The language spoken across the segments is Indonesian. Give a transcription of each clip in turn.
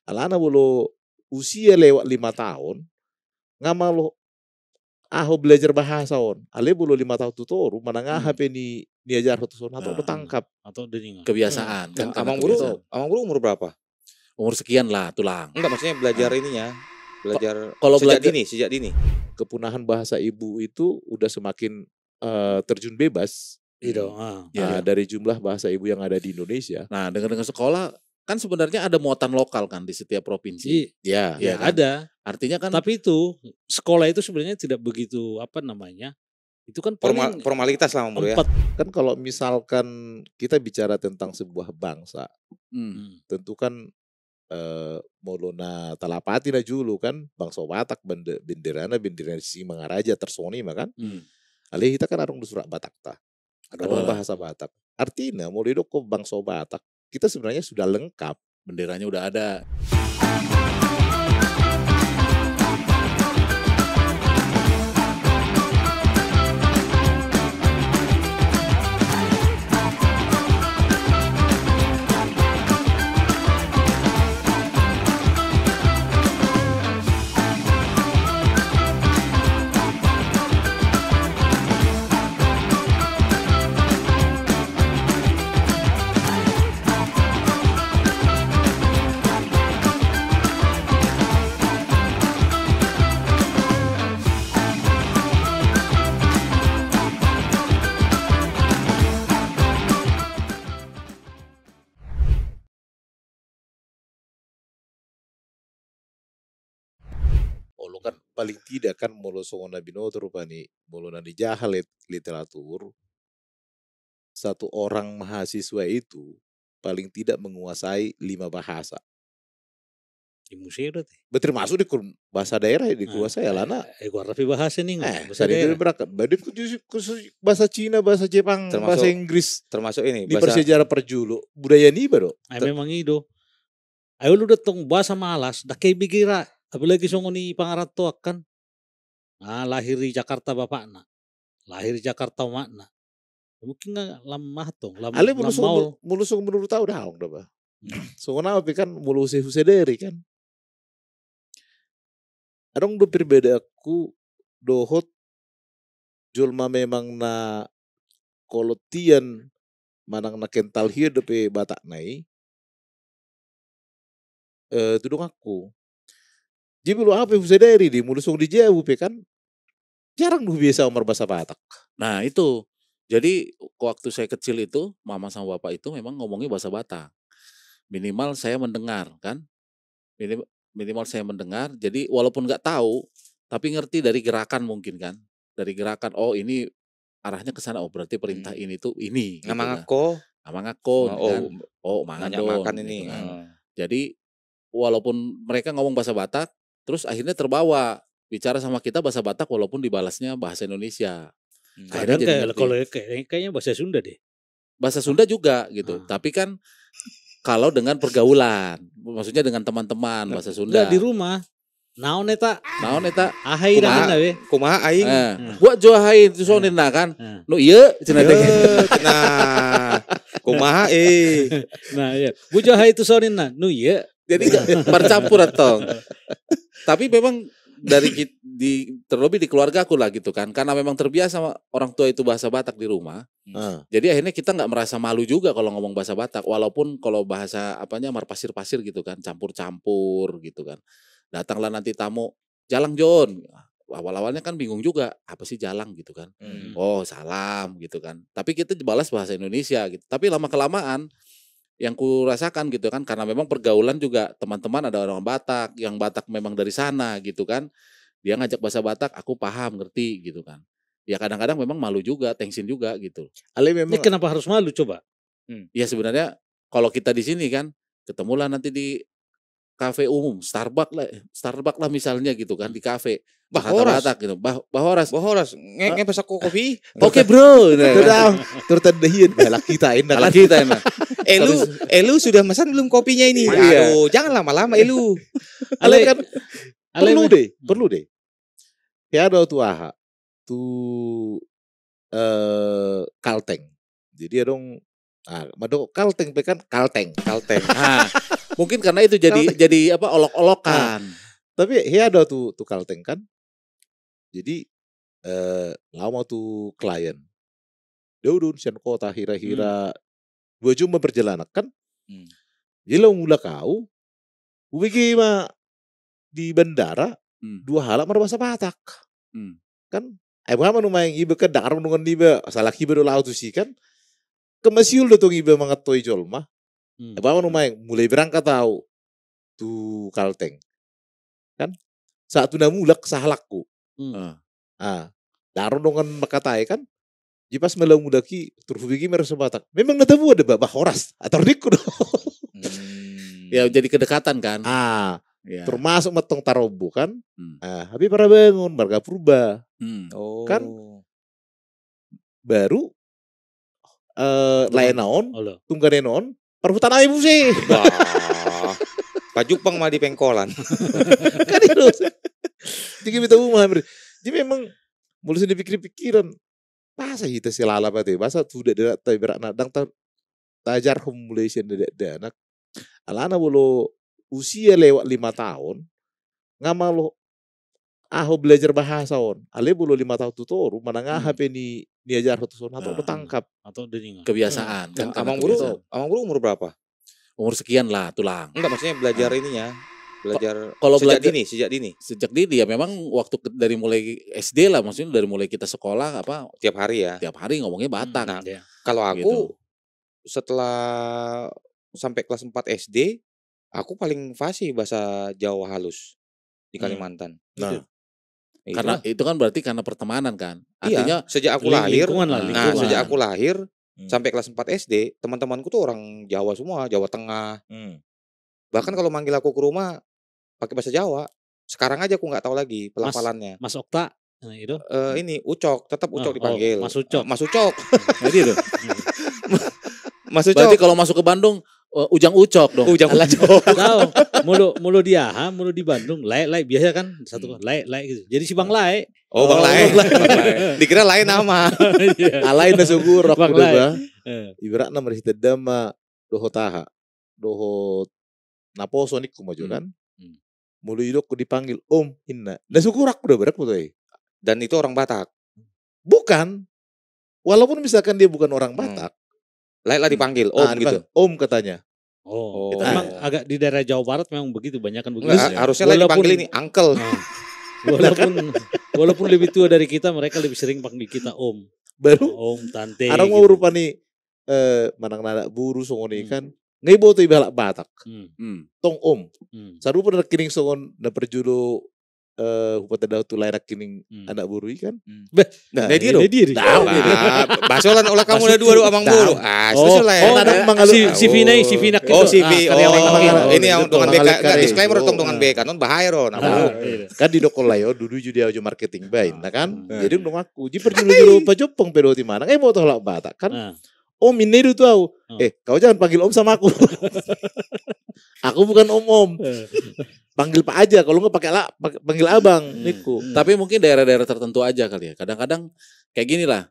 Alana bolo usia lewat 5 tahun, ngama lo aho belajar bahasa on. Ale bolo 5 tahun tutoru, manangah HP ni ajar satu son atau tangkap. Atau deningan. Kebiasaan kan karena Amang bro, kebiasaan. umur berapa? Umur sekian lah tulang. Enggak, maksudnya belajar ininya. Belajar Kalau sejak dini. Kepunahan bahasa ibu itu udah semakin terjun bebas. Gitu. Dari jumlah bahasa ibu yang ada di Indonesia. Nah, dengan sekolah kan sebenarnya ada muatan lokal kan di setiap provinsi. Ya kan? Ada. Artinya kan. Tapi itu sekolah itu sebenarnya tidak begitu itu kan formalitas lah bro ya. Kan kalau misalkan kita bicara tentang sebuah bangsa, tentu kan molona talapati na julu kan bangsa Batak benderana si Mangaraja tersoni makan. Ale kita kan arung surat Batak ta. Ada bahasa Batak. Artinya mau didok ke bangsa Batak, kita sebenarnya sudah lengkap, benderanya udah ada. lo kan paling tidak kan molo songona binoto rupani molo na dijahal literatur, satu orang mahasiswa itu paling tidak menguasai 5 bahasa. Di museum itu. Betul masuk di bahasa daerah dikuasai lana. Rafi bahasa nih bahasa daerah. Badin bahasa Cina, bahasa Jepang, bahasa Inggris. Termasuk ini. Di persejarah perjulu budaya ni baru. Memang itu. Ayo lu datang bahasa malas, dah kayak bigira. Apalagi songoni pangarat to akan. Lahir di Jakarta bapakna. Lahir di Jakarta makna. Mungkin nggak lamah tong. Ale mulusung menurut tahu dah dah bah. Songona tapi kan mulusih husederi kan. Adong do berbeda aku dohot julma memang na kolotian manang na kental hidup Batak nai. Tudung aku. Jadi lu apa husederi di mulusung di jauh kan jarang lu biasa umur bahasa Batak. Nah itu. Jadi waktu saya kecil itu mama sama bapak itu memang ngomongnya bahasa Batak. Minimal saya mendengar kan. Minimal saya mendengar. Jadi walaupun nggak tahu, tapi ngerti dari gerakan mungkin kan. Dari gerakan ini arahnya ke sana. Oh berarti perintah ini tuh ini. Ngamangako. Kan. Mangado. Makan ini. Gitu kan. Jadi walaupun mereka ngomong bahasa Batak, terus akhirnya terbawa bicara sama kita bahasa Batak walaupun dibalasnya bahasa Indonesia. Kadang kayaknya bahasa Sunda deh. Bahasa Sunda juga gitu. Tapi kan kalau dengan pergaulan, maksudnya dengan teman-teman bahasa Sunda. Di rumah. Naon eta? Ahai dah we. Kumaha aing? Buat jo ahai itu sonina kan. Nu ieu cenah teh. Cenah. Kumaha Nah iya. Bu jo ahai itu sonina. Nu ieu. Jadi bercampur atau. Tapi memang terlebih di keluarga aku lah gitu kan, karena memang terbiasa sama orang tua itu bahasa Batak di rumah. Jadi akhirnya kita nggak merasa malu juga kalau ngomong bahasa Batak, walaupun kalau bahasa marpasir-pasir gitu kan, campur-campur gitu kan. Datanglah nanti tamu, jalang John. Awal-awalnya kan bingung juga, apa sih jalang gitu kan. Oh salam gitu kan. Tapi kita balas bahasa Indonesia gitu. Tapi lama-kelamaan yang ku rasakan gitu kan, karena memang pergaulan juga teman-teman ada orang Batak, yang Batak memang dari sana gitu kan, dia ngajak bahasa Batak, aku paham ngerti gitu kan, ya kadang-kadang memang malu juga, tensin juga gitu. Ale memang. Ini kenapa harus malu coba? Ya sebenarnya kalau kita di sini kan, ketemulah nanti di kafe umum, Starbucks lah misalnya gitu kan, di kafe. Bahoras gitu. Bahoras. Ngepes aku kopi. Oke bro. Tertendahin balak kita enak. Elu sudah pesan belum kopinya ini? Aduh, jangan lama-lama Elu. Ale kan perlu deh. Ya ada tuh Kalteng. Jadi dong Mado kalteng pekan kalteng. Nah, mungkin karena itu jadi apa olok-olokan. Tapi ada tuh kalteng kan. Jadi lama tuh klien. Daudun sian kota hira-hira 2 jam perjalanan kan. Jadi lo mula kau begini mah di bandara 2 halak berbahasa Batak. Kan bukan manumayang iba kan dakar menungan iba salah iba do laut sih kan. Kemasiul do tong iba mangatoi jolma. Bukan manumayang mulai berangkat tahu tuh kalteng. Kan saat tu namulak sahalakku. Daron dengan makatai kan. Jipas melau mudaki turfubigi merasa Batak. Memang natabu ada babah horas atau riku do. Ya jadi kedekatan kan. Ya. Termasuk matong tarobo kan. Habis para bangun marga purba. Kan baru lain naon, tunggangan naon, perhutan ibu sih. Pajupang mah di pengkolan. Kan itu. Jadi kita umah. Jadi memang mulai dipikir-pikiran. Masa kita silala pati. Masa sudah ada berak nadang tajar mulai ada anak. Alana bolo usia lewat 5 tahun. Ngama lo belajar bahasa on. Ale bolo 5 tahun tutoru. Mana ngahape ni ajar satu son atau tangkap atau dengar kebiasaan. Kan Amang Bro umur berapa? Umur sekian lah tulang. Enggak maksudnya belajar ininya. Kalau sejak belajar sejak dini ya memang waktu dari mulai SD lah, maksudnya dari mulai kita sekolah apa tiap hari ya. Tiap hari ngomongnya Batak. Nah, kalau aku setelah sampai kelas 4 SD, aku paling fasih bahasa Jawa halus di Kalimantan. Nah, karena itu kan berarti karena pertemanan kan. Artinya sejak aku lahir. Lingkungan. Sejak aku lahir sampai kelas 4 SD, teman-temanku tuh orang Jawa semua, Jawa Tengah. Bahkan kalau manggil aku ke rumah pakai bahasa Jawa. Sekarang aja aku nggak tahu lagi pelafalannya. Mas Okta, itu. Ini Ucok, tetap Ucok dipanggil. Mas Ucok. Mas Ucok. Jadi itu. Mas Ucok. Berarti kalau masuk ke Bandung Ujang Ucok dong. Ujang Ucok. Tahu, mulu di Bandung, lai biasa kan satu lai gitu. Jadi si Bang Lai. Oh, Bang Lai. Dikira lain nama. Alain na siguro ako diba? Ibara na marihita dama doho taha. Doho naposo ni kumajo kan. Mulu idok ko dipanggil Om Hinna. Nasugurak ko berak mo to. Dan itu orang Batak. Bukan. Walaupun misalkan dia bukan orang Batak. Lai dipanggil Om gitu. Om katanya. Itu memang agak di daerah Jawa Barat memang begitu, banyak kan begitu. Harusnya Lai dipanggil ini Uncle. Walaupun lebih tua dari kita, mereka lebih sering panggil kita Om. Baru Om, Tante. Arang mau rupa nih manang nada buru songoni kan. Ngai boto ibalak Batak. Tong Om. Saru pada kining songon na perjudo upata daw tulay na kining anak buru kan. Nah, dia. Tahu. Basolan ulah kamu na dua amang buru. Itu si Vina Oh, si V. Ini yang tungan BK. Disclaimer tong tungan BK non bahaya ro. Kan di dokolayo dulu juga aja marketing bain, nah kan. Jadi dong aku di perjudo pajopong pedo di mana. Ngai boto halak Batak kan. Om ini itu tahu. Kau jangan panggil Om sama aku. Aku bukan Om. Panggil Pak aja. Kalau nggak panggil Abang. Niku. Tapi mungkin daerah-daerah tertentu aja kali ya. Kadang-kadang kayak gini lah.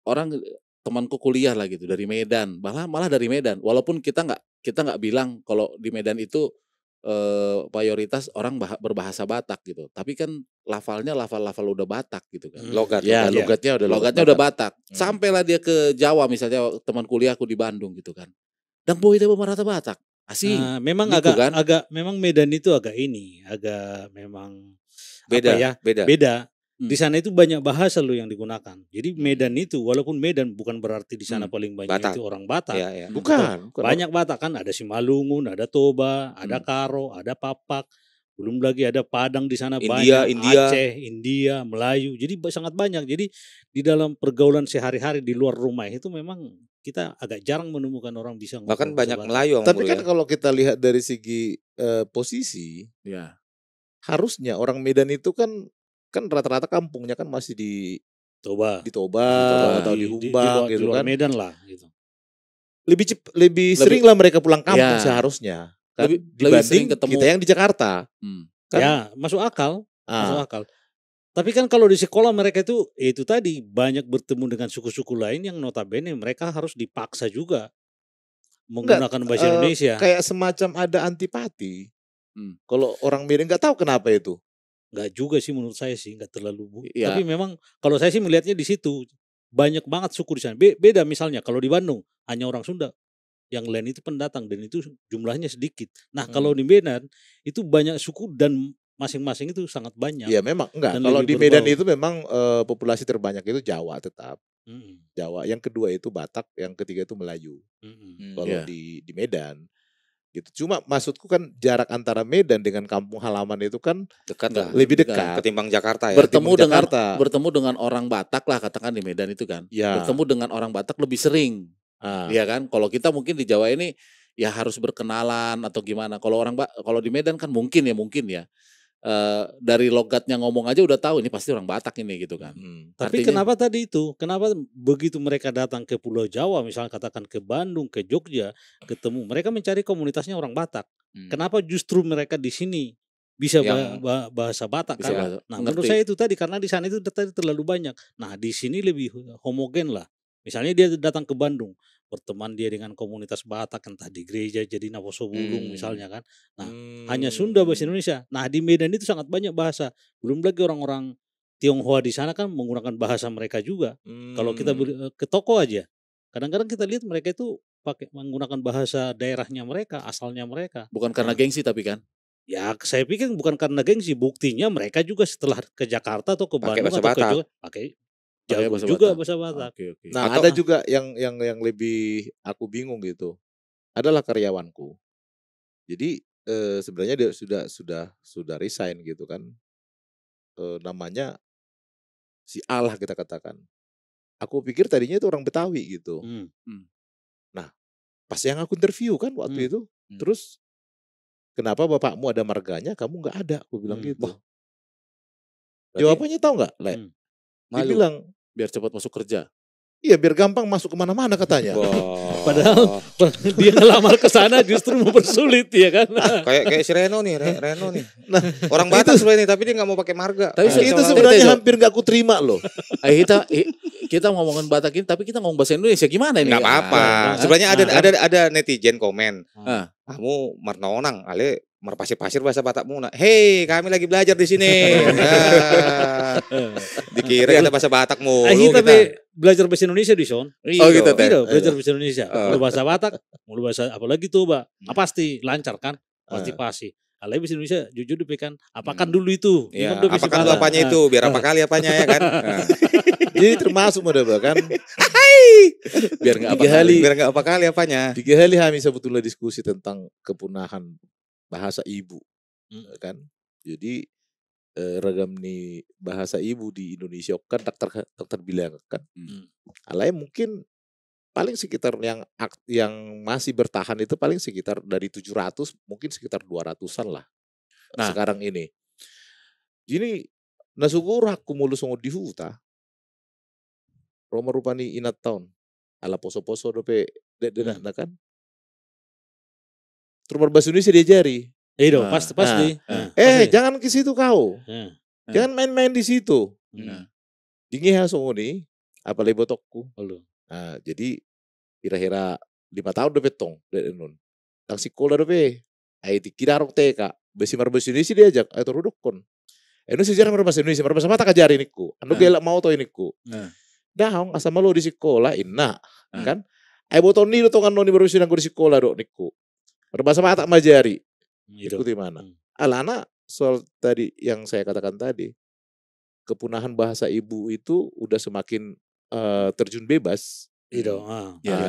Orang temanku kuliah lah gitu dari Medan. Malah dari Medan. Walaupun kita nggak bilang kalau di Medan itu mayoritas orang berbahasa Batak gitu. Tapi kan lafal udah Batak gitu kan. Logatnya udah Batak. Sampailah dia ke Jawa misalnya teman kuliahku di Bandung gitu kan. Dan boy dia bermata Batak. Asing. Memang gitu agak memang Medan itu agak memang beda. Di sana itu banyak bahasa lo yang digunakan. Jadi Medan itu walaupun Medan bukan berarti di sana paling banyak Batak. Itu orang Batak. Bukan. Banyak Batak kan, ada Simalungun, ada Toba, ada Karo, ada Papak. Belum lagi ada Padang di sana banyak, Aceh, India, Melayu. Jadi sangat banyak. Jadi di dalam pergaulan sehari-hari di luar rumah itu memang kita agak jarang menemukan orang bisa ngomong. Bahkan banyak Melayu. Tapi kan kalau kita lihat dari segi posisi, harusnya orang Medan itu kan rata-rata kampungnya kan masih di Toba atau di Humbang di gitu luar kan. Medan lah gitu. Lebih sering lah mereka pulang kampung seharusnya. Kan lebih sering dibanding ketemu kita yang di Jakarta. Kan? Ya, masuk akal. Tapi kan kalau di sekolah mereka itu tadi banyak bertemu dengan suku-suku lain yang notabene mereka harus dipaksa juga menggunakan bahasa Indonesia. Kayak semacam ada antipati. Kalau orang Medan nggak tahu kenapa itu. Nggak juga sih menurut saya sih, nggak terlalu. Ya. Tapi memang kalau saya sih melihatnya di situ banyak banget suku di sana. Beda misalnya kalau di Bandung hanya orang Sunda, yang lain itu pendatang dan itu jumlahnya sedikit. Nah kalau di Medan itu banyak suku dan masing-masing itu sangat banyak. Iya memang enggak. Kalau di Medan itu memang populasi terbanyak itu Jawa tetap. Jawa. Yang kedua itu Batak, yang ketiga itu Melayu. Kalau di Medan. Gitu. Cuma maksudku kan jarak antara Medan dengan kampung halaman itu kan dekat lah, lebih dekat ketimbang Jakarta ya. Bertemu dengan orang Batak lah katakan di Medan itu kan. Ya. Bertemu dengan orang Batak lebih sering. Iya kan? Kalau kita mungkin di Jawa ini ya harus berkenalan atau gimana. Kalau di Medan kan mungkin ya. Dari logatnya ngomong aja udah tahu ini pasti orang Batak ini gitu kan. Tapi kenapa tadi itu? Kenapa begitu mereka datang ke Pulau Jawa, misalnya katakan ke Bandung, ke Jogja, ketemu mereka mencari komunitasnya orang Batak. Kenapa justru mereka di sini bisa bahasa Batak? Nah, menurut saya itu tadi karena di sana itu tadi terlalu banyak. Nah, di sini lebih homogen lah. Misalnya dia datang ke Bandung, berteman dia dengan komunitas Batak, entah di gereja jadi Naposo Bulung misalnya kan. Nah, hanya Sunda bahasa Indonesia. Nah, di Medan itu sangat banyak bahasa. Belum lagi orang-orang Tionghoa di sana kan menggunakan bahasa mereka juga. Kalau kita ke toko aja, kadang-kadang kita lihat mereka itu pakai menggunakan bahasa daerahnya mereka, asalnya mereka. Bukan karena gengsi tapi kan? Ya, saya pikir bukan karena gengsi. Buktinya mereka juga setelah ke Jakarta atau ke Bandung atau ke Jogja pakai jago juga bahasa Batak. Okay. Nah, ada juga yang lebih aku bingung gitu. Adalah karyawanku. Jadi sebenarnya dia sudah resign gitu kan. Namanya si Allah kita katakan. Aku pikir tadinya itu orang Betawi gitu. Nah, pas yang aku interview kan waktu itu, terus kenapa bapakmu ada marganya, kamu nggak ada? Aku bilang gitu. Jawabannya tahu nggak, Le? Dia bilang biar cepat masuk kerja. Iya, biar gampang masuk kemana-mana katanya. Padahal dia ngelamar ke sana justru mempersulit ya kan. Kayak si Reno nih. Nah, orang Batak sebenarnya tapi dia nggak mau pakai marga. Tapi itu sebenarnya hampir nggak aku terima loh. Kita ngomongin Batak ini tapi kita ngomong bahasa Indonesia gimana ini? Nggak apa-apa. Sebenarnya ada netizen komen. Kamu marnonang, ale merpasir-pasir bahasa Batakmu. Hei, kami lagi belajar di sini. Dikira ada bahasa Batakmu. Tapi belajar bahasa Indonesia di Son. Oh gitu teh. Belajar bahasa Indonesia. Mulu bahasa Batak, mulu bahasa apalagi tuh, Mbak. Pasti lancar kan? Pasti. Kalau bahasa Indonesia jujur dipekan, apakan dulu itu? Ya, apakan dulu apanya itu? Biar apa kali apanya ya kan? Jadi termasuk modal kan? Biar nggak apa kali apanya? 3 kali kami sebetulnya diskusi tentang kepunahan bahasa ibu, kan? Jadi ragam nih bahasa ibu di Indonesia kan dokter bilang kan, alay mungkin paling sekitar yang masih bertahan itu paling sekitar dari 700 mungkin sekitar 200-an lah. Nah sekarang ini, jadi nasugur aku mulu songo di huta, Roma rupani inat tahun, ala poso-poso dope denak kan. Terus bahasa Indonesia diajari. Iya pasti. Jangan ke situ kau. Jangan main-main di situ. Dingin songo nih, apalagi botokku. Nah, jadi kira-kira 5 tahun udah betong dari nun. Tang sekolah dope. Ai dikira rok TK. Bahasa Indonesia diajak, ai torudokon. Eno sejarah bahasa Indonesia, bahasa Batak ajari niku. Anu gelak mau to iniku. Dahong asal malu di sekolah inna, kan? Ai boton ni to kan noni berusia nang di sekolah dok niku. Berbahasa Batak majari. Ikuti mana? Alana soal tadi yang saya katakan tadi, kepunahan bahasa ibu itu udah semakin terjun bebas.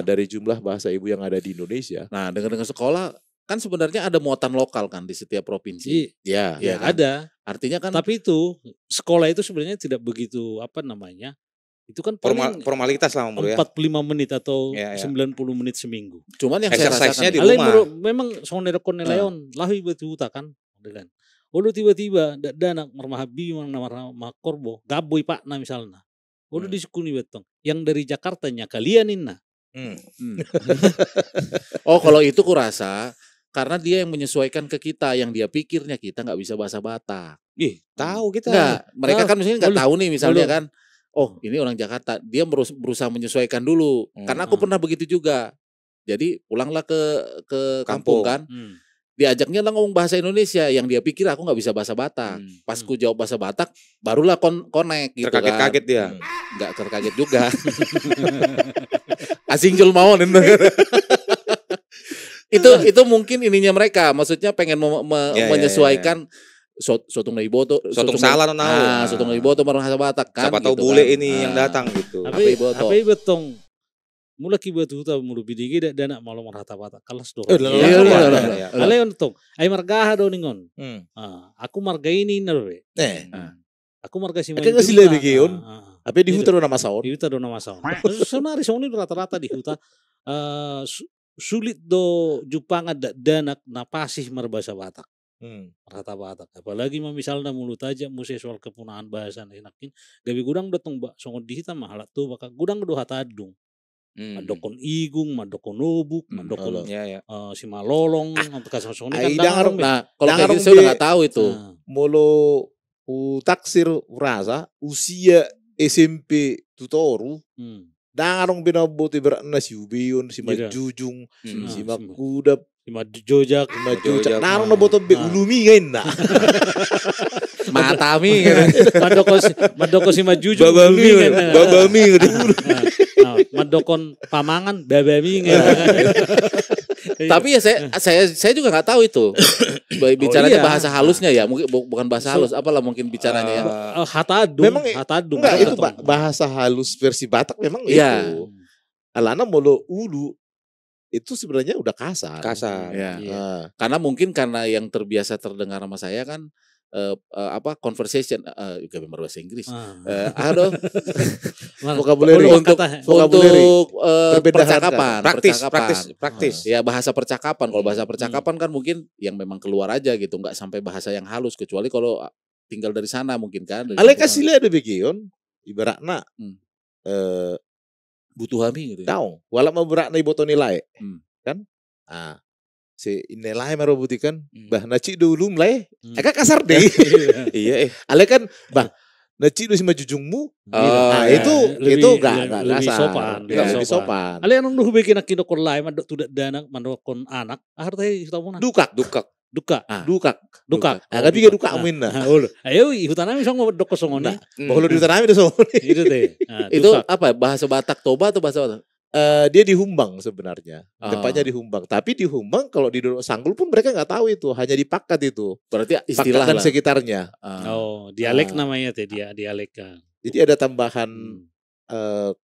Dari jumlah bahasa ibu yang ada di Indonesia. Nah, dengan sekolah kan sebenarnya ada muatan lokal kan di setiap provinsi. Ya kan? Ada. Artinya kan. Tapi itu sekolah itu sebenarnya tidak begitu itu kan formalitas lah 45 menit atau 90 menit seminggu. Cuman yang saya rasakan di rumah. Memang sonderkon nelayon lahi betu kan. Dengan. Ulu tiba-tiba danak marmahabi marmah korbo gaboy pak na misalnya. Ulu disukuni betong. Yang dari Jakartanya kalian inna. Oh kalau itu kurasa karena dia yang menyesuaikan ke kita, yang dia pikirnya kita nggak bisa bahasa Batak. Tahu kita. Enggak, mereka kan misalnya nggak tahu nih misalnya Belum. kan. Oh, ini orang Jakarta, dia berusaha menyesuaikan dulu. Karena aku pernah begitu juga. Jadi pulanglah ke kampung kan. Diajaknya lah ngomong bahasa Indonesia, yang dia pikir aku nggak bisa bahasa Batak. Pas ku jawab bahasa Batak, barulah connect gitu kan. Terkaget-kaget dia. Nggak terkaget juga. Asing jul mawon itu mungkin ininya mereka, maksudnya pengen menyesuaikan sotong Naiboto, Sotong salah sotong Naiboto bahasa Batak kan. Siapa tahu gitu bule kan. ini yang datang gitu. Tapi betong mula kibat huta mulu bidigi dana malu merata Batak kalas doh. Iya. Ale untuk ay margaha do ningon. Aku marga ini narwe. Aku marga si Kan sila bigion. Apa di hutan nama saon? Di hutan do nama saon. Sebenarnya soni rata-rata di hutan sulit do jupanga danak napasih berbahasa Batak. Rata Batak. Apalagi misalnya mulut aja musik soal kepunahan bahasa enakin. Gabi gudang datang songon di hitam mahalat tuh baka gudang do hatadung. Madokon igung, madokon nubuk, madokon si malolong, kasar soni kan dangarong. Nah, kalau kayak gitu saya udah nggak tahu itu. Molo taksir rasa usia SMP tutoru. Dangarong binabuti beratna si Ubion, si Majujung, si Makudap, si Majojak, Narong na boto be ulumi ngayon na. Matami Madoko si Majujung babami Madokon pamangan babami. Tapi ya saya juga nggak tahu itu. Bicaranya bahasa halusnya ya, mungkin bukan bahasa halus, apalah mungkin bicaranya ya. Hatadung. Memang hatadung. Enggak, itu bahasa halus versi Batak memang itu. Alana molo ulu itu sebenarnya udah kasar. Ya. Karena mungkin karena yang terbiasa terdengar sama saya kan conversation juga bahasa Inggris. Vocabulary untuk percakapan, praktis. Ya bahasa percakapan. Kalau bahasa percakapan kan mungkin yang memang keluar aja gitu, nggak sampai bahasa yang halus, kecuali kalau tinggal dari sana mungkin kan. Ale kasih ada begion ibaratna butuh hami gitu. Tahu, walau mau berakna iboto nilai, kan? Si nilai merobutikan bah naci dulu mulai agak kasar deh. Iya Ale kan bah naci dulu sama jujungmu. Itu enggak kasar. Lebih sopan. Ale anong nuh bikin akin dokon lain mandok tudak danak mandokon anak. Hartai hitamuna. Dukak. Agak bikin duka amin na. Ayo hutanami song doko songoni. Bahwa di hutanami itu songoni. Itu teh. Itu apa bahasa Batak Toba atau bahasa Batak? Dia di Humbang sebenarnya, tempatnya di Humbang. Tapi di Humbang kalau di Sanggul pun mereka nggak tahu itu, hanya di Pakat itu. Berarti istilah Pakat dan sekitarnya. Dialek namanya teh dia dialek. Jadi ada tambahan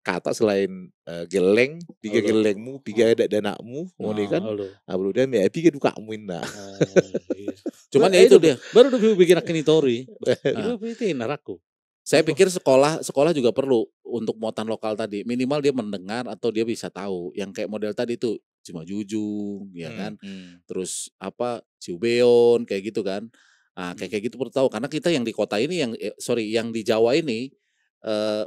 kata selain geleng, piga gelengmu, piga danakmu, ngoni kan. Ablu dia me piga duka muinna. Cuman ya itu dia. Baru udah bikin akinitori. Itu naraku. Saya pikir sekolah juga perlu untuk muatan lokal tadi. Minimal dia mendengar atau dia bisa tahu. Yang kayak model tadi itu Cima Jujung, ya kan. Terus Ciubeon kayak gitu kan. Nah, kayak gitu perlu tahu. Karena kita yang di kota ini yang di Jawa ini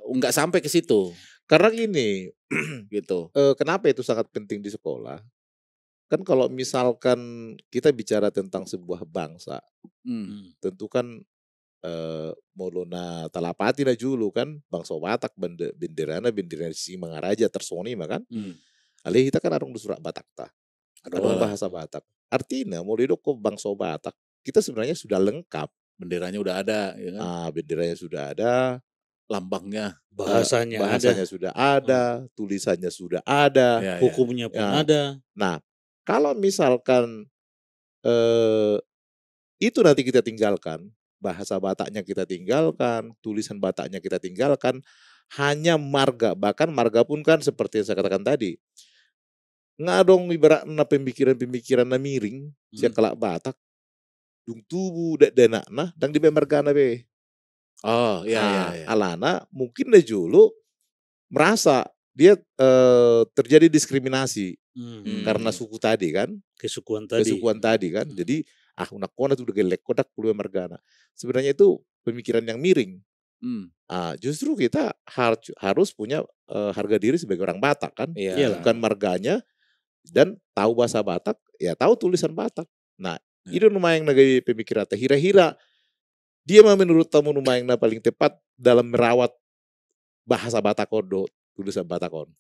nggak sampai ke situ. Karena gini, gitu. Kenapa itu sangat penting di sekolah? Kan kalau misalkan kita bicara tentang sebuah bangsa, tentu kan molona talapati na julu kan bangsa Batak benderana si Mangaraja tersoni makan. Ale kita kan arung surat Batak ta. Ada bahasa Batak. Artinya mau ko bangsa Batak kita sebenarnya sudah lengkap. Benderanya udah ada, ya kan? Benderanya sudah ada, lambangnya, bahasanya sudah ada, tulisannya sudah ada, hukumnya pun ada. Nah, kalau misalkan itu nanti kita tinggalkan, bahasa Bataknya kita tinggalkan, tulisan Bataknya kita tinggalkan, hanya marga, bahkan marga pun kan seperti yang saya katakan tadi, ngadong ibaratna pemikiran na miring, siya kelak Batak, dung tubuh danakna, dang di margana be. Oh iya. Alana mungkin na julu merasa dia terjadi diskriminasi karena suku tadi kan, kesukuan tadi kan, jadi unakona tuh udah gelek kodak puluh margana. Sebenarnya itu pemikiran yang miring. Justru kita harus punya harga diri sebagai orang Batak kan, bukan marganya, dan tahu bahasa Batak, ya tahu tulisan Batak. Nah, itu lumayan lagi pemikiran hira-hira dia mah menurut tamu numayang paling tepat dalam merawat bahasa Batakon tulisan Batakon.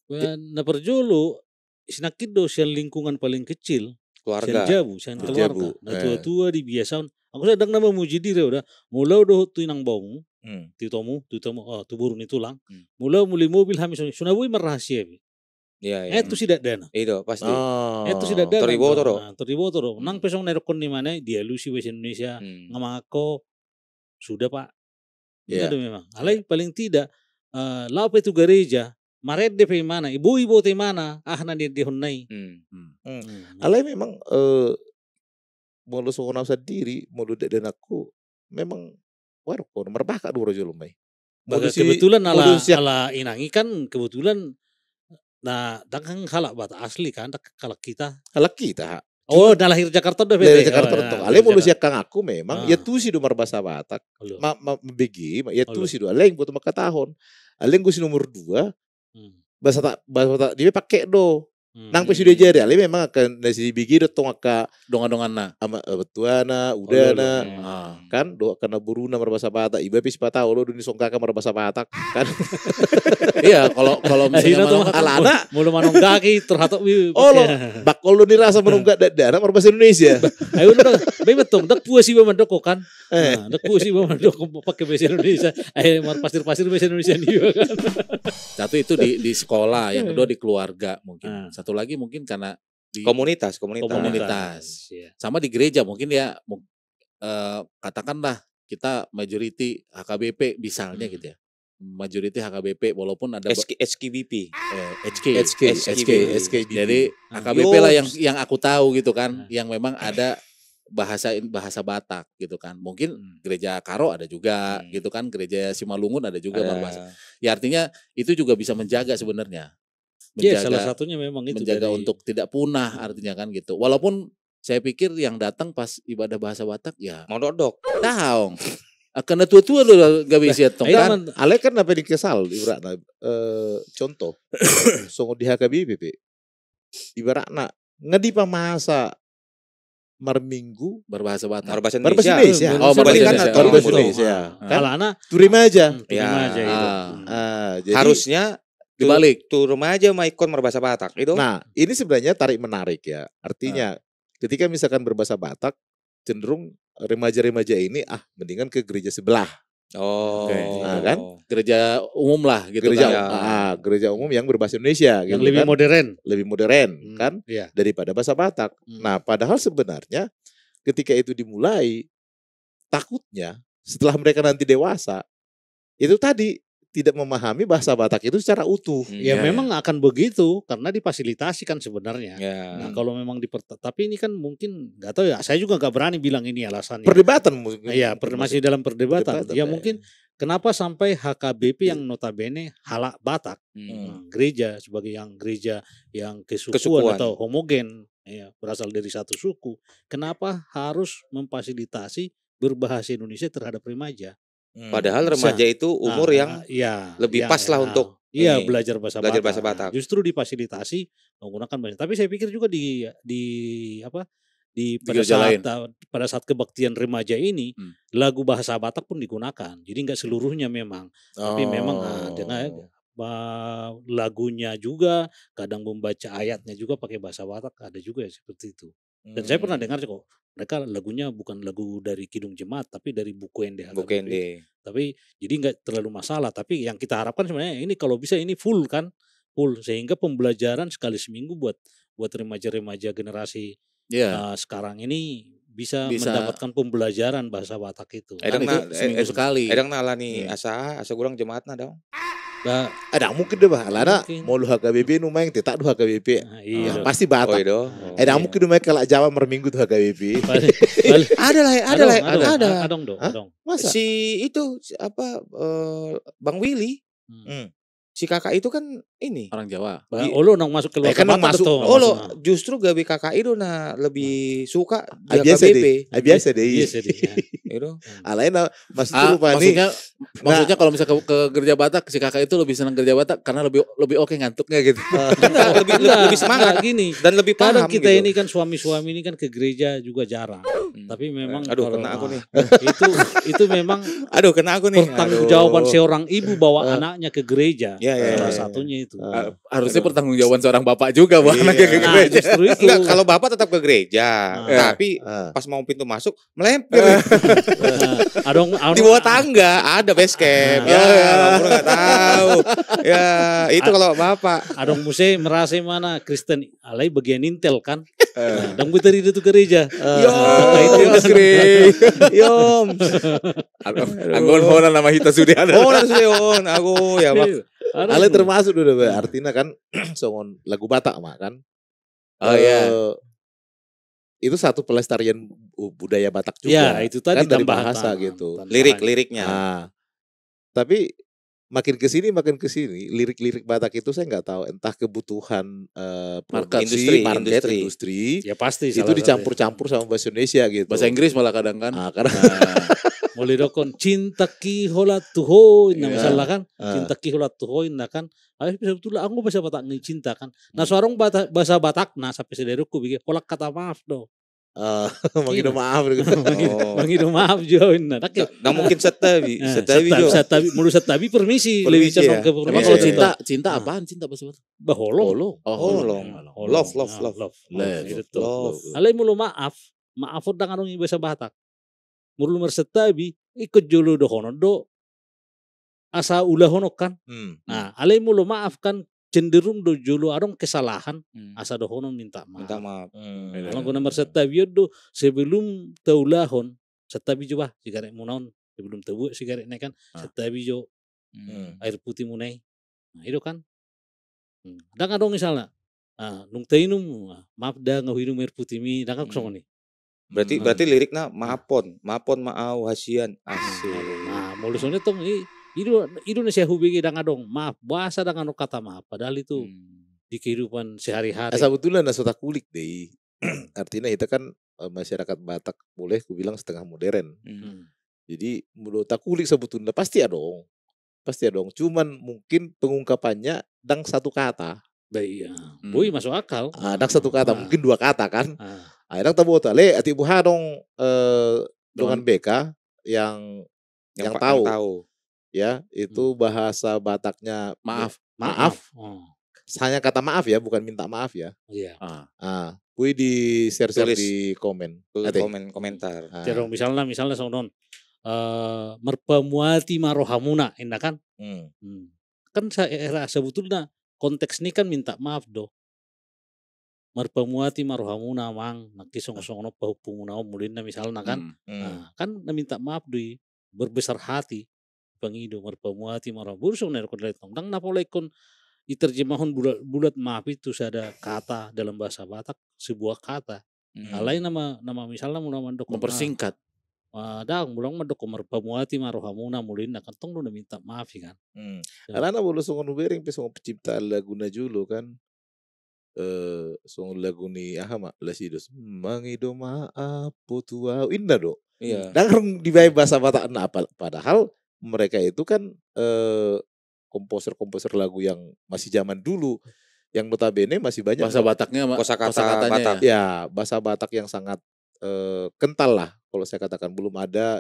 Na perjolo sinakit do siang lingkungan paling kecil. Keluarga. Siang keluarga. Nah tua-tua dibiasakan. Aku sedang nama muji diri udah. Mula udah tu inang bong. Titomu, tu burun tulang. Mula muli mobil hamis sunabui merahasia. Iya. Itu tidak dana. Itu pasti. Itu tidak dana. Toriboto. Nang pesong nerokon di mana dia lusi bahasa Indonesia. Ngamako sudah Pak. Itu memang. Alai paling tidak lau itu gereja. Maret DP mana? Ibu-ibu te mana? Na di Honai. Alai memang mulu sokona sendiri, mulu dan aku memang warko merbaka dua rojo lumai. Kebetulan ala inangi kan kebetulan nah dakang halak bata asli kan kalak kita. Oh, dah lahir Jakarta dah Dari Jakarta tuh. Ale mulu siak kang aku memang ya tuh sih do marbasa Batak. Begi ya tuh sih do ale yang buat maka tahun. Ale yang gue si nomor 2 bahasa tak dia pakai do. Nang pesi dia jari ale memang akan nasi bigi do tong aka dongan-dongan na ama betuana udana kan do karena buruna marbasa Batak iba pis patau lo dunia songkaka marbasa Batak kan. Iya kalau misalnya ala mulu manonggaki terhatok lo bakol lo nirasa menunggak dana marbasa Indonesia. Ayo udah betul dak puasi ba mandoko kan. Dak puasi ba mandoko pakai bahasa Indonesia. Pasir-pasir bahasa Indonesia juga kan. Satu itu di sekolah, yang kedua di keluarga mungkin. Satu lagi mungkin karena di komunitas. Sama di gereja mungkin ya katakanlah kita majority HKBP misalnya gitu ya. Majority HKBP walaupun ada HKBP. HK. Jadi HKBP lah yang aku tahu gitu kan, yang memang ada bahasa Batak gitu kan. Mungkin gereja Karo ada juga gitu kan, gereja Simalungun ada juga bahasa. Ya artinya itu juga bisa menjaga sebenarnya. Salah satunya memang itu menjaga untuk tidak punah artinya kan gitu. Walaupun saya pikir yang datang pas ibadah bahasa Batak ya mau dodok. Tahu. Karena tua-tua lu gak bisa tong kan. Ale kan apa dikesal ibaratna contoh. Songo di HKBP ibaratna ngedi pamasa marminggu berbahasa Batak. Berbahasa Indonesia. Berbahasa Indonesia. Kalana turima aja. Jadi harusnya dibalik tuh remaja mau ikon berbahasa Batak itu. Nah, ini sebenarnya tarik menarik ya. Artinya ketika misalkan berbahasa Batak cenderung remaja-remaja ini mendingan ke gereja sebelah. Nah, kan? Gereja umum lah gitu gereja umum yang berbahasa Indonesia yang gitu lebih kan? Lebih modern kan? Daripada bahasa Batak. Nah, padahal sebenarnya ketika itu dimulai takutnya setelah mereka nanti dewasa itu tadi tidak memahami bahasa Batak itu secara utuh. Memang akan begitu karena difasilitasi kan sebenarnya. Nah, kalau memang tapi ini kan mungkin nggak tahu ya. Saya juga nggak berani bilang ini alasannya. Perdebatan masih dalam perdebatan. Mungkin kenapa sampai HKBP yang notabene halak Batak, gereja sebagai gereja yang kesukuan atau homogen, berasal dari satu suku, kenapa harus memfasilitasi berbahasa Indonesia terhadap remaja? Padahal remaja itu umur yang lebih pas lah untuk belajar bahasa Batak. Justru difasilitasi menggunakan bahasa. Tapi saya pikir juga pada saat kebaktian remaja ini lagu bahasa Batak pun digunakan. Jadi nggak seluruhnya memang, tapi memang dengan lagunya juga kadang membaca ayatnya juga pakai bahasa Batak ada juga ya seperti itu. Dan saya pernah dengar kok mereka lagunya bukan lagu dari Kidung Jemaat tapi dari buku ND. Tapi jadi nggak terlalu masalah. Tapi yang kita harapkan sebenarnya ini kalau bisa ini full sehingga pembelajaran sekali seminggu buat remaja-remaja generasi sekarang ini bisa mendapatkan pembelajaran bahasa Batak itu. Seminggu sekali. Edang nalani asa kurang jemaatna dong. Ada mungkin deh bah, lana mau lu HKBP numayang tidak lu HKBP, pasti Batak. Ada mungkin numayang kalau Jawa merminggu tuh HKBP. Ada. Masa? Si itu Bang Willy, si kakak itu kan ini orang Jawa. Lo nang masuk ke luar masuk. Justru gawe kakak itu lebih suka di HKBP. Biasa deh. Itu. Alain maksudnya lupa nih. Maksudnya kalau misalnya ke gereja Batak si kakak itu lebih senang gereja Batak karena lebih oke ngantuknya gitu. lebih semangat gini dan lebih paham. Kadang kita ini kan suami-suami ini kan ke gereja juga jarang. Tapi memang Aduh, kena aku nih. Itu memang Aduh, kena aku nih. pertanggungjawaban seorang ibu bawa anaknya ke gereja. Ya. Salah satunya itu. Harusnya pertanggungjawaban seorang bapak juga bawa anaknya ke Nah, gereja. justru itu. Enggak, kalau bapak tetap ke gereja, tapi pas mau pintu masuk melempar. Di Di bawah tangga ada base camp. Ya, Bang Bro nggak tahu. Ya, itu kalau bapak. Adong muse merasa mana Kristen alai bagian intel kan. Dan gue tadi itu gereja. Yom. Anggon honan nama hita sudah ada. Oh, sudah aku ya, Bang. Ale termasuk udah artinya kan songon lagu Batak mak kan. Oh iya. Itu satu pelestarian budaya Batak juga. Ya, itu tadi kan dari tambahan bahasa gitu. Lirik-liriknya. Nah, tapi makin kesini lirik-lirik Batak itu saya nggak tahu entah kebutuhan produksi, market, industri. Ya pasti. Itu dicampur-campur sama bahasa Indonesia gitu. Bahasa Inggris malah kadang kan. Karena mulai dokon cinta ki hola tuhoin misalnya kan cinta ki hola tuhoin kan sebetulnya aku bahasa Batak nih cinta kan nah seorang bahasa Batak nah sampai sederuku bikin holak kata maaf do mangido maaf gitu. Mangido maaf join nah mungkin setabi mulu setabi permisi lebih cenderung ke permisi. Kalau cinta apaan cinta bahasa Batak? Holong. Love. Gitu. Alai mulu maaf udah nganongi bahasa Batak. Mulu mersetabi ikut julu dohono do asa ulah hono kan. Nah, alai mulu maaf kan cenderung do julu adong kesalahan asa dohono minta maaf. Kalau guna mersetabi do sebelum taulahon setabi coba sigaret munaon sebelum tabu sigaretnya kan setabi jo air putih munai. Nah, itu kan. Dan adong misalnya nung tainum maaf dah ngahinum air putih mi dan kan nih. Berarti liriknya maapon maau hasian asik. Nah, mulusnya tuh Indonesia hubungi dengan dong maaf bahasa dengan kata maaf padahal itu di kehidupan sehari-hari. Sebetulnya nasota kulik deh. Artinya itu kan masyarakat Batak boleh kubilang setengah modern. Jadi menurut kulik sebetulnya pasti ada dong. Cuman mungkin pengungkapannya dang satu kata. Iya. Boy masuk akal. Dang satu kata mungkin dua kata kan. Akhirnya tahu le ati buha dong dengan BK yang tahu. Ya, itu bahasa Bataknya maaf. Hanya kata maaf ya, bukan minta maaf ya. Iya. Kui di share di komentar. Cerong misalnya sonon merpamuati marohamuna indah kan? Kan saya sebetulnya konteks ini kan minta maaf do. Merpamuati marohamuna mang nakisong-song pahupunguna mulina misalnya kan. Kan minta maaf doi berbesar hati. Pangido merpamuati marah bursong ner kon letong dang napolekon diterjemahkan bulat maaf itu ada kata dalam bahasa Batak sebuah kata lain nama misalnya nama dok mempersingkat dang mulang dok merpamuati marohamuna mulin akan tong udah minta maaf kan karena boleh songon bering pesong pencipta lagu najulu kan songon lagu ni mak lasidos mangido maaf putua indah do iya dang dibayar bahasa Batak padahal mereka itu kan komposer lagu yang masih zaman dulu yang notabene masih banyak bahasa Bataknya kosakata Batak. Ya, bahasa Batak yang sangat kental lah kalau saya katakan belum ada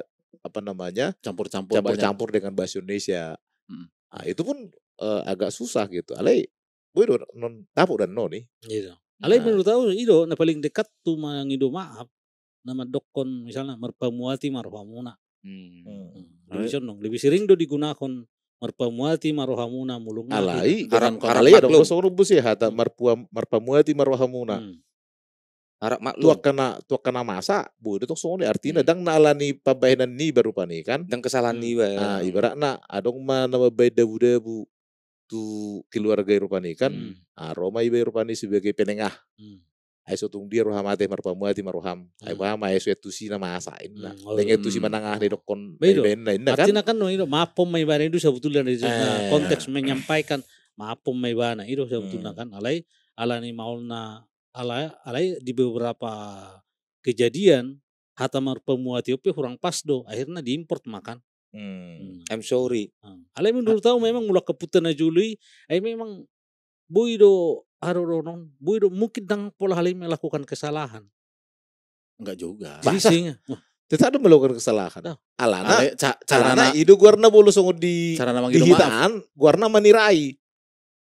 campur-campur dengan bahasa Indonesia. Nah, itu pun agak susah gitu. Alai boy non tapu dan non nih. Iya. Alai menurut tahu itu na paling dekat tuh mangido maaf nama dokon misalnya merpamuati marhamuna. Lebih sering do digunakan merpamuati marhamuna mulunga. Alai ada kosong rubus ya hata merpamuati marhamuna. Harap maklum. Tuak kena masa, bu itu tuh soalnya artinya dang nalani pabainan ni baru pani kan. Dang kesalahan ni ba. Nah, ibaratna adong mana beda bu tu keluarga rupani kan. Roma iba rupani sebagai penengah. Aiso tung dia rohamate marpamuati maroham. Ai paham aiso itu si nama asain lah. Dengan itu si menangah di dokon ben lain kan. Artinya kan itu maafom may bana itu sebetulnya dari konteks menyampaikan maafom may bana itu sebetulnya kan alani maulna alai di beberapa kejadian hata marpamuati ope kurang pas do akhirnya diimport makan. I'm sorry. Alai menurut tahu memang mula keputan ajuli ai memang buido Aronon, buido mungkin dang pola halim melakukan kesalahan. Enggak juga. Basing. Tidak ada melakukan kesalahan. Alana Carana itu guarna bolu songo di manggil maaf. hitaan, guarna manirai.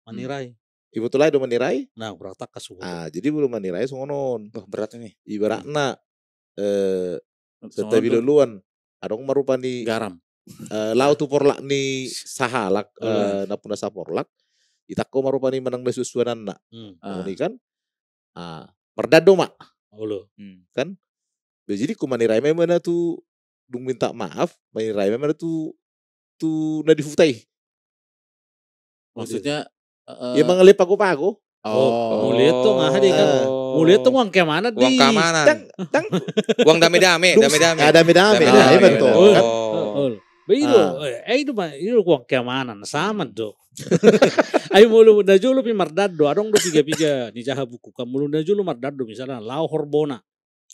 Manirai. Ibu tulai do manirai. Nah, beraktak kasuh. Jadi belum manirai songonon. Wah, berat ini. Ibaratna serta biluluan. Adong marupani garam. Lau tu porlak ni sahalak napuna saporlak. Itako marupani menang lesusuanan nak. Ini kan perdado mak. Kan? Jadi ku manirai mana tu dung minta maaf, manirai mana tu na difutai. Maksudnya ya mengalih pago-pago. Mulia tuh ngahadi kan. Mulia tuh uang ke mana di? Uang keamanan. Tang uang dame-dame. Dame-dame. Ya betul. Itu mah itu uang keamanan sama tuh. Ayo mulu najulu pi mardado, adong do piga-piga di jaha buku. Kamu najulu mardado misalnya lau horbona.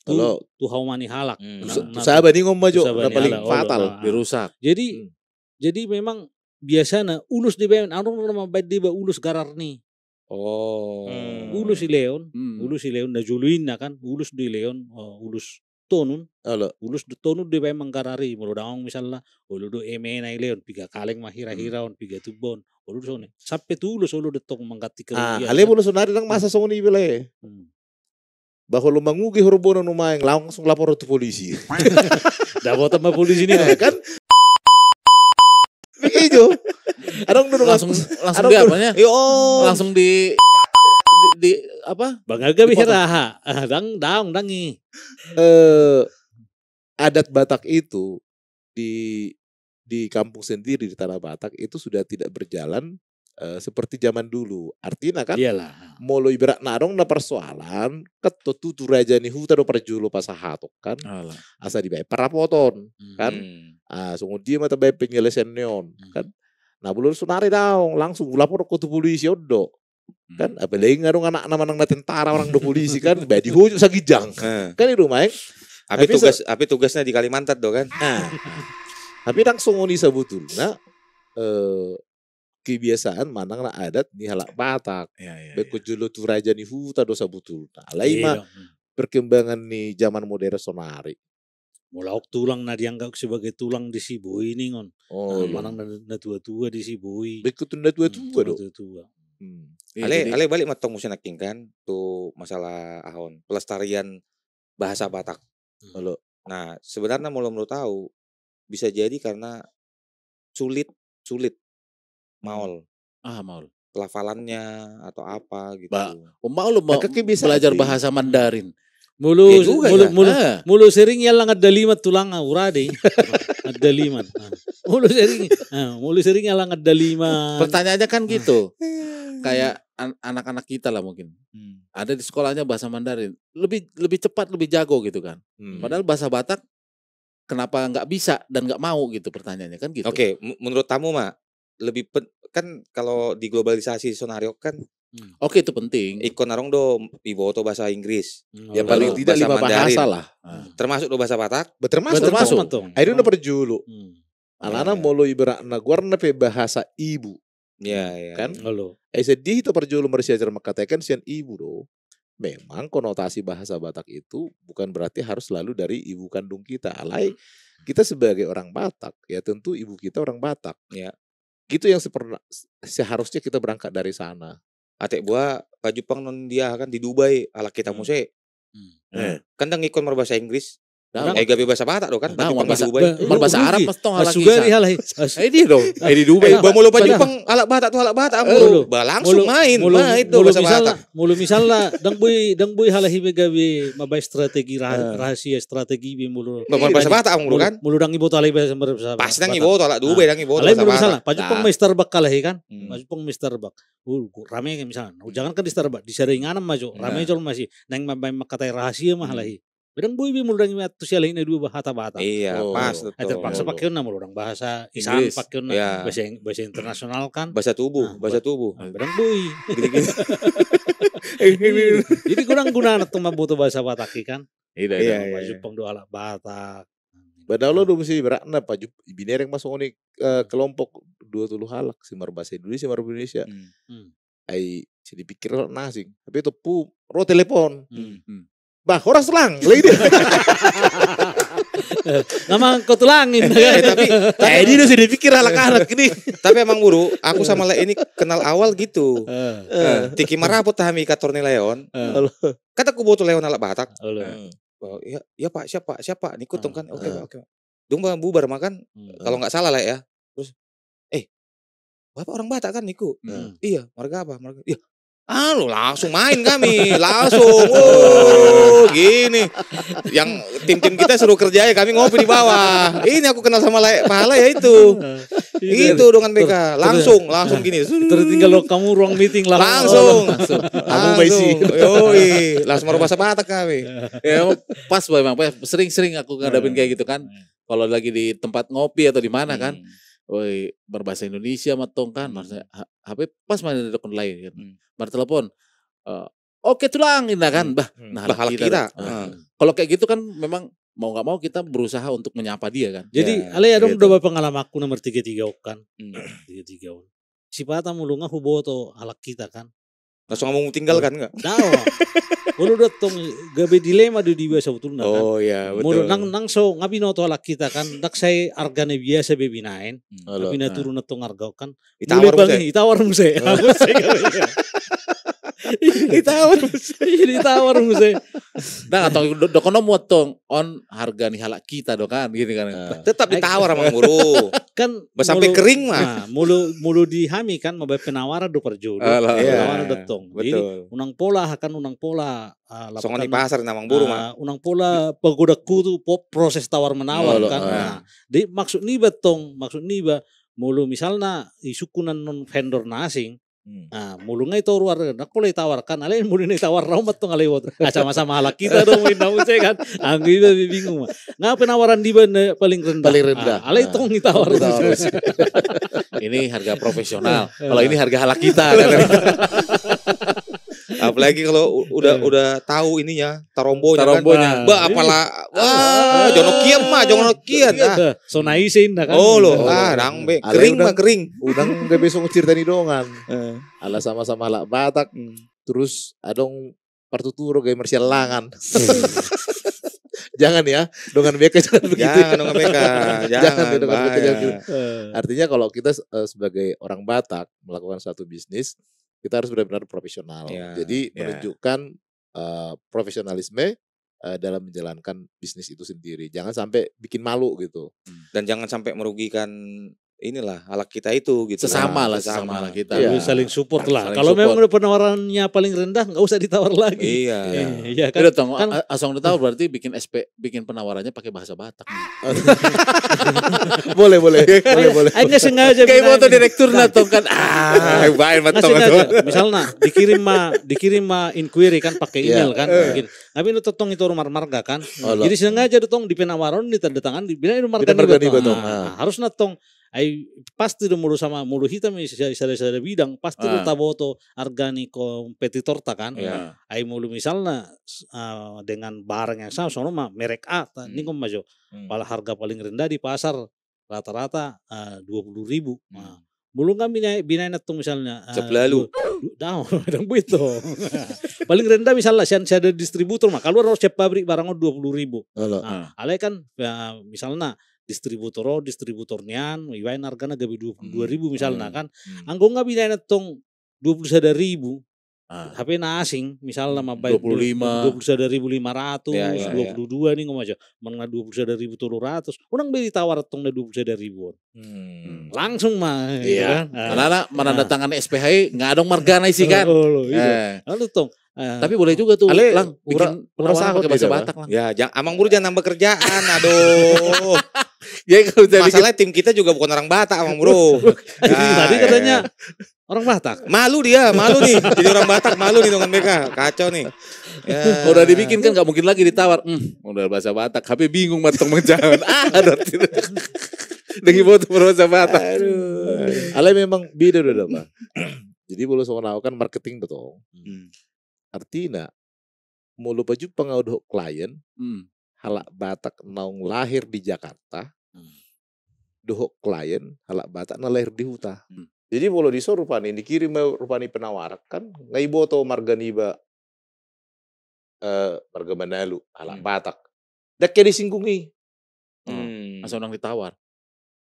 Tu haumani halak. Sahabat ini ngomong jo, paling fatal dirusak. Jadi memang biasanya ulus di bayan adong nama baik di ulus garar nih. Ulus si Leon najuluin kan, ulus di Leon, ulus tonun. Ulus di tonun di bayan menggarari, mulu dangong misalnya, ulu do emena Leon piga kaleng mahira-hira on piga tubon. Ulu sone. Sampai tu ulus ulu detong menggati kerugian. Ale mulu sunari nang masa songoni bile. Bahwa lu mangugi horbono numaeng langsung lapor ke polisi. Dah bawa tambah polisi ini kan? Begitu. Adong dulu langsung di apanya? Langsung di apa? Bangga bihiraha. Dangi. Adat Batak itu di kampung sendiri di tanah Batak itu sudah tidak berjalan seperti zaman dulu. Artinya kan molo ibarat narong na persoalan ketutu raja ni huta do perjulo pasahatok kan. Asa dibayar parapoton kan. Sungu dia mata bayar penyelesaian neon kan. Nah belum sunari daong langsung lapor ke polisi odo. Kan apalagi ngarung anak nang tentara orang do polisi kan bayar dihujuk sagijang. Kan itu maeng. Tapi tugasnya di Kalimantan do kan. Tapi langsung oni sebetulnya kebiasaan manang na adat ni halak Batak. Bekujulu tu raja ni huta dosa butul. Alaima perkembangan ni zaman modern sonari. Mulai tulang na dianggap sebagai tulang di Sibui ini ngon. Manang na tua-tua di Sibui. Bekutun na tua-tua do. Ale balik matong musim naking kan tu masalah ahon pelestarian bahasa Batak. Nah sebenarnya mau tahu bisa jadi karena sulit maul pelafalannya atau apa gitu. Maul belajar bahasa Mandarin. Mulu sering yang ada 5 tulang urade. Ada 5. Mulu sering yang ada 5. Pertanyaannya kan gitu. Kayak anak-anak kita lah mungkin. Ada di sekolahnya bahasa Mandarin. Lebih cepat, lebih jago gitu kan. Padahal bahasa Batak kenapa nggak bisa dan nggak mau gitu pertanyaannya kan gitu. Oke, menurut kamu mah lebih kan kalau di globalisasi sonario kan oke itu penting. Ikon narong do iboto bahasa Inggris. Ya paling tidak 5 bahasa lah. Termasuk do bahasa Batak? Termasuk. Ayo na perjulu. Alana molo ibaratna guarna pe bahasa ibu. Ya. Kan? Sedih itu perjulu mersiajar makatakan sian ibu do. Memang konotasi bahasa Batak itu bukan berarti harus selalu dari ibu kandung kita. Alai kita sebagai orang Batak ya tentu ibu kita orang Batak. Ya. Gitu yang seharusnya kita berangkat dari sana. Atek buah Pak Jepang non dia kan di Dubai ala kita muse. Kan dang ikon berbahasa Inggris. Gabi bahasa Batak do kan. Bahasa Arab mas tong ala kisah. Ini dong. Di Dubai. Mulu Pak Jepang alak Batak tuh alak Batak. Langsung main do bahasa Batak. Mulu misalnya dang boy halahi gabi mabai strategi rahasia strategi bi mulu. Bahasa Batak mulu kan. Mulu dang ibu alai bahasa Batak. Pas dang ibu alak Dubai dang ibu bahasa Batak. Pak Jepang Mister Bak kalahi kan. Pak Jepang Mister Bak. Rame misalnya. Jangan kan di Starbucks di seringan maju. Rame jol masih nang mabai makatai rahasia mah halahi. Bedang boy bi muludang tu siya lain dua bahasa Batak. Iya, pas betul. Terpaksa pakai na muludang bahasa Isan pakai na bahasa internasional kan. Bahasa tubuh. Bedang boy. Jadi kurang guna tuh mabuto bahasa Batak kan. Iya. Baju pang do ala Batak. Padahal lo mesti berakna Pak biner yang masuk ini kelompok 20 halak simar bahasa Indonesia simar Indonesia. Ai jadi pikir nasing. Tapi itu ro telepon. Bah, orang selang. Lagi dia. Nama kau tulangin. Tapi Ini udah sudah dipikir anak-anak ini. tapi emang buru, aku sama Le ini kenal awal gitu. Tiki marapot tahami kator ni Leon. Kata ku boto Leon alak Batak. Oh, iya Pak, siapa? Niku tong kan. Oke. Dung bubar makan. Kalau nggak salah lah ya. Terus Bapak orang Batak kan Niku? Iya, marga apa? Marga. Iya. Lu langsung main kami, langsung. Oh, gini. Yang tim-tim kita suruh kerja ya, kami ngopi di bawah. Ini aku kenal sama Pahala ya itu. Itu dengan BK. Langsung gini. Terus tinggal kamu ruang meeting langsung. Yoi. Langsung merubah bahasa Batak kami. Ya pas memang sering-sering aku ngadapin kayak gitu kan. Kalau lagi di tempat ngopi atau di mana kan. Woi, berbahasa Indonesia matong kan, maksudnya HP pas mana ada telepon lain kan. Telepon. Oke tulang kan. Nah, kita. Kalau kayak gitu kan memang mau nggak mau kita berusaha untuk menyapa dia kan. Jadi ale ada udah pengalaman aku nomor 33 kan. 33. Si Pata mulunga huboto alak kita kan. Langsung ngomong tinggalkan enggak? Tahu. Mulu datang gabe dilema di biasa sebetulnya kan. Oh iya betul. Mulu nang so ngabi noto alak kita kan. Dak saya argane biasa bebinain. Tapi na turun natong argaw kan. Itawar mo saya. Ditawar mo saya. Nah atau dokono motong on harga nih halak kita do kan gini kan. Tetap ditawar sama guru. Kan sampai kering mah. Nah, mulu dihami kan mabai penawaran do perjodoh. Penawaran datong. Jadi unang pola Songon di pasar namang buru mah. Unang pola pagodaku tu proses tawar menawar kan. Nah, di maksud ni mulu misalnya isukunan non vendor nasing. Nah, mulu ngai tawar warga, nak boleh tawarkan, alain mulu ngai tawar raumat tong alewat, sama-sama halak kita dong main namun saya kan, anggi bingung mah, ngapa penawaran di mana paling rendah, alain tong ditawar. Ini harga profesional, kalau ini harga halak kita. Apalagi kalau udah tahu ininya tarombonya. Ba apalah jonokian so naisin kan. Oh loh, nang be kering. Udang gak besok cerita nih dongan. Ala sama-sama lah Batak. Terus adong partuturo gaya Marsial Langan. Jangan ya, dongan beka jangan begitu. Jangan dongan beka. Jangan dongan beka jangan gitu. Artinya kalau kita sebagai orang Batak melakukan suatu bisnis, kita harus benar-benar profesional. Jadi menunjukkan profesionalisme dalam menjalankan bisnis itu sendiri. Jangan sampai bikin malu gitu. Dan jangan sampai merugikan inilah halak kita itu gitu. Sesama kita. Ya. Saling support lah. Kalau memang udah penawarannya paling rendah nggak usah ditawar lagi. Iya. Kan asal udah tahu berarti bikin penawarannya pakai bahasa Batak. boleh. Akhirnya sengaja kayak foto direktur natong kan. Baik betul. Misalnya dikirim inquiry kan pakai email kan. Tapi itu totong itu rumah marga kan. Jadi sengaja totong di penawaran ditandatangan dibilang itu marga nih betul. Harus natong pasti mulu sama mulu hitam sada bidang pasti taboto organi kompetitor ta kan. Ai mulu misalnya dengan barang yang sama soalnya merek A ini kok maju. Pala harga paling rendah di pasar rata-rata 20.000. Mulu nggak binain tuh misalnya sebelalu dang begitu. Paling rendah misalnya saya ada distributor mah kalau harus cek pabrik barangnya 20.000. Alai kan misalnya distributornya iwain harganya gabi 22.000 misalnya kan. Anggo nggak binain tong 21.000. HP asing misalnya mah 21.500, 22 nih ngomong aja. Mana 21.300. Orang beli tawar tong 21.000. Langsung mah. Iya. Karena menandatangani SPH nggak ada margana isi kan. Lalu tong. Tapi boleh juga tuh lang bikin penawaran pakai bahasa Batak lang. Ya, amang buru jangan nambah kerjaan, aduh. Ya masalahnya tim kita juga bukan orang Batak, amang buru. Tadi katanya orang Batak. Malu nih. Jadi orang Batak malu nih dengan mereka. Kacau nih. Ya. Udah dibikin kan nggak mungkin lagi ditawar. Udah bahasa Batak. HP bingung matong menjangan. Dengan foto bahasa Batak. Alay memang beda udah Pak. Jadi boleh soal kan marketing betul. Artinya mulu baju pengaudh klien halak Batak naung lahir di Jakarta. Dohok klien halak Batak na lahir di Huta. Jadi kalau diso rupani dikirim rupani penawaran kan ngai boto marganiba warga Mandalu, halak Batak. Dak kayak disinggungi. Masa orang ditawar.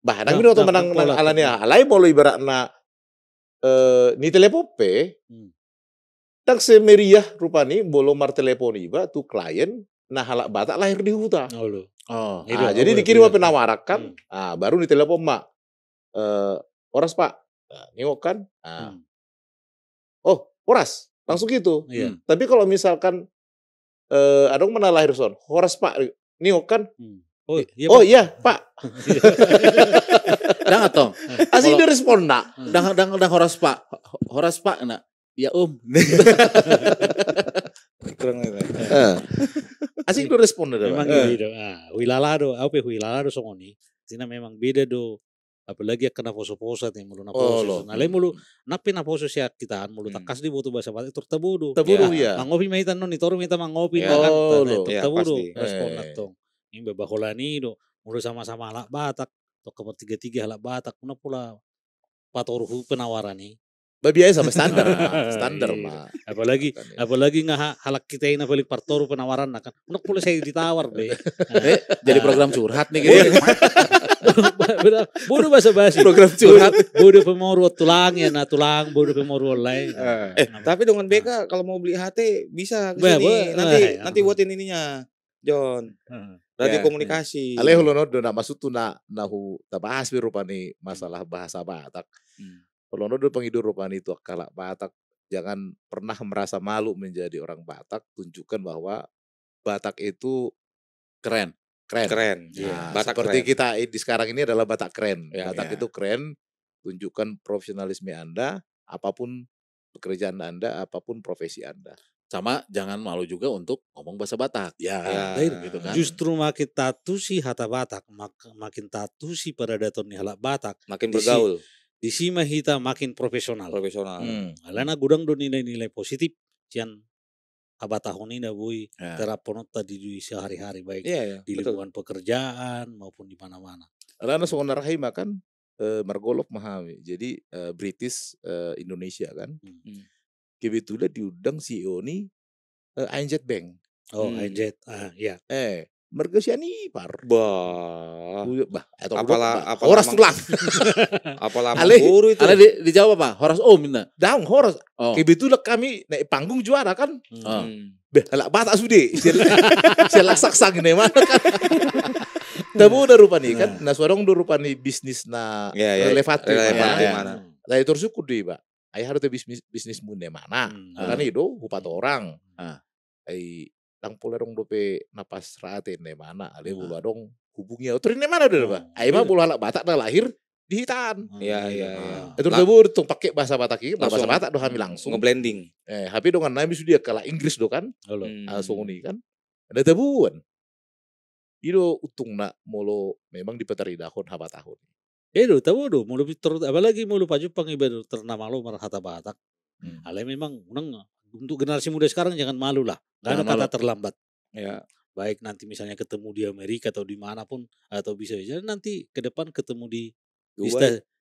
Bah, nang bino menang alanya. Alai bolo ibaratna ni telepope. Tak semeriah rupani bolo mar teleponi ba tu klien nah halak Batak lahir di huta. Jadi dikirim penawarakan, baru ditelepon mak. Horas Pak. Nengok kan. Oh, Horas. Langsung gitu. Tapi kalau misalkan adong mana lahir son, Horas Pak. Nengok kan. Oh iya Pak. Jangan tong. Asing dia respon nak. Dang Horas Pak. Horas Pak nak. Ya Asing dia respon dah. Memang gitu. Huilalado, apa huilalado songoni. Sina memang beda do. Apalagi kena poso-poso yang mulu na poso. Nalai mulu napi na poso siya kitaan mulu takas di butuh bahasa Batak tur tabudo. Tabudo ya. Mangopi mahitan non itoro mita mangopi na kan. Tabudo respon natong. Ini babaholani do mulu sama-sama halak Batak. Tok kabar tiga-tiga halak Batak. Kuna pula patoruhu penawaran nih. Biasa sama standar mah. Apalagi nggak halak kita ini balik partoru penawaran kan. Unak pula saya ditawar deh. Jadi program curhat nih gitu. Bodoh bahasa basi. Program curhat. Bodoh pemoru tulang ya, tulang bodoh pemoru lain. Tapi dengan BK kalau mau beli HT bisa kesini. Nanti buatin ininya, John. Radio komunikasi. Ale holono do na masuk tu na nahu tabahas rupani masalah bahasa Batak. Kalau do penghidur rupani itu kalak Batak, jangan pernah merasa malu menjadi orang Batak. Tunjukkan bahwa Batak itu keren. Nah, Batak seperti keren. Kita di sekarang ini adalah Batak keren. Batak itu keren. Tunjukkan profesionalisme Anda, apapun pekerjaan Anda, apapun profesi Anda. Sama jangan malu juga untuk ngomong bahasa Batak. Gitu kan. Justru makin tatu si hata Batak, makin tatu si pada daton halak Batak, makin bergaul. Di sini kita makin profesional. Alana gudang do nilai-nilai positif cian abatahun ini bui terapon tadi sehari-hari baik di lingkungan pekerjaan maupun di mana-mana. Alana seonar hai makan margolok mahami. Jadi British Indonesia kan. Kebetulan diundang CEO ni ANZ Bank. ANZ. Ya. Mereka siani par. Apalah Horas tulang. Apalah guru itu. Ale dijawab apa? Horas minta. Dang Horas. Kebetulan kami naik panggung juara kan. Halak Batak sude. Sialak saksang ini mana kan. Tabu udah rupani kan. Nah suarong udah rupani bisnis na relevan mana. Lah itu syukur deh Pak. Ayah harus bisnis mune mana. Kan itu hupat orang. Lang polerong dope napas rate ne mana ale bulu dong hubungnya utrin ne mana udah Pak. Ai mah bulu halak Batak dah lahir di Hitan. Iya. Itu debur tuh pakai bahasa Batak ini, bahasa Batak doh kami langsung ngeblending. Tapi dengan nami sudah kala Inggris do kan. Langsung ini kan. Ada debuan. Itu utung nak molo memang dipetari dahon haba tahun. Tahu do mulu apalagi mulu paju pangibadu ternama lo marhata Batak. Ale memang untuk generasi muda sekarang jangan malu lah. Gak ada kata terlambat. Ya. Baik nanti misalnya ketemu di Amerika atau dimanapun atau bisa nanti ke depan ketemu di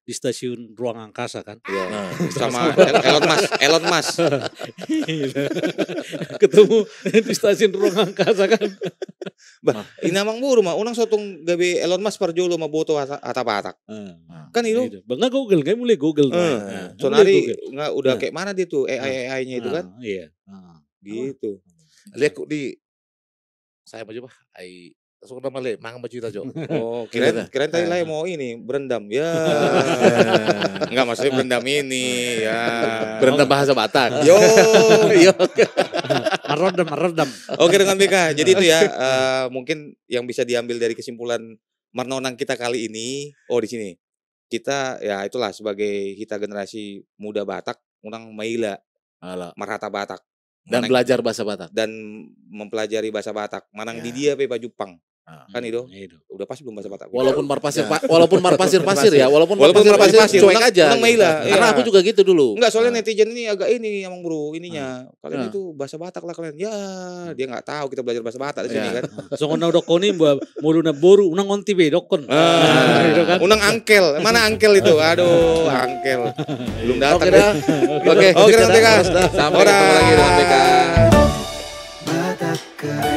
stasiun ruang angkasa kan. Ya. Sama Elon Musk. Ketemu di stasiun ruang angkasa kan. Ini amang buru mah unang sotong gabe Elon Musk parjolo mah boto hata Batak. Kan itu. Bangga Google, kayak mulai Google. Sonari nggak udah kayak mana dia tuh AI-nya itu kan? Iya. Gitu. Lihat kok di saya mau coba langsung nama le mang baju kita Jo. Kirain tadi lah mau ini berendam ya. Enggak maksudnya berendam ini ya. Berendam bahasa Batak. Yo. Meredam. Oke dengan BK. Jadi itu ya mungkin yang bisa diambil dari kesimpulan Marnonang kita kali ini. Di sini. Kita ya itulah sebagai kita generasi muda Batak, unang maila marhata Batak. Dan belajar bahasa Batak. Dan mempelajari bahasa Batak. Manang di dia pe Jepang. Kan itu udah pasti belum bahasa Batak. Walaupun marpasir ya, walaupun marpasir cuek aja. Karena aku juga gitu dulu. Enggak, soalnya netizen ini agak ini emang bro ininya. Kalian itu bahasa Batak lah kalian. Ya, dia enggak tahu kita belajar bahasa Batak di sini kan. So ngono dokoni muluna boru unang onti be dokon. Unang angkel. Mana angkel itu? Aduh, angkel. Belum datang. Oke, nanti kan. Sampai ketemu lagi dengan BK. keren.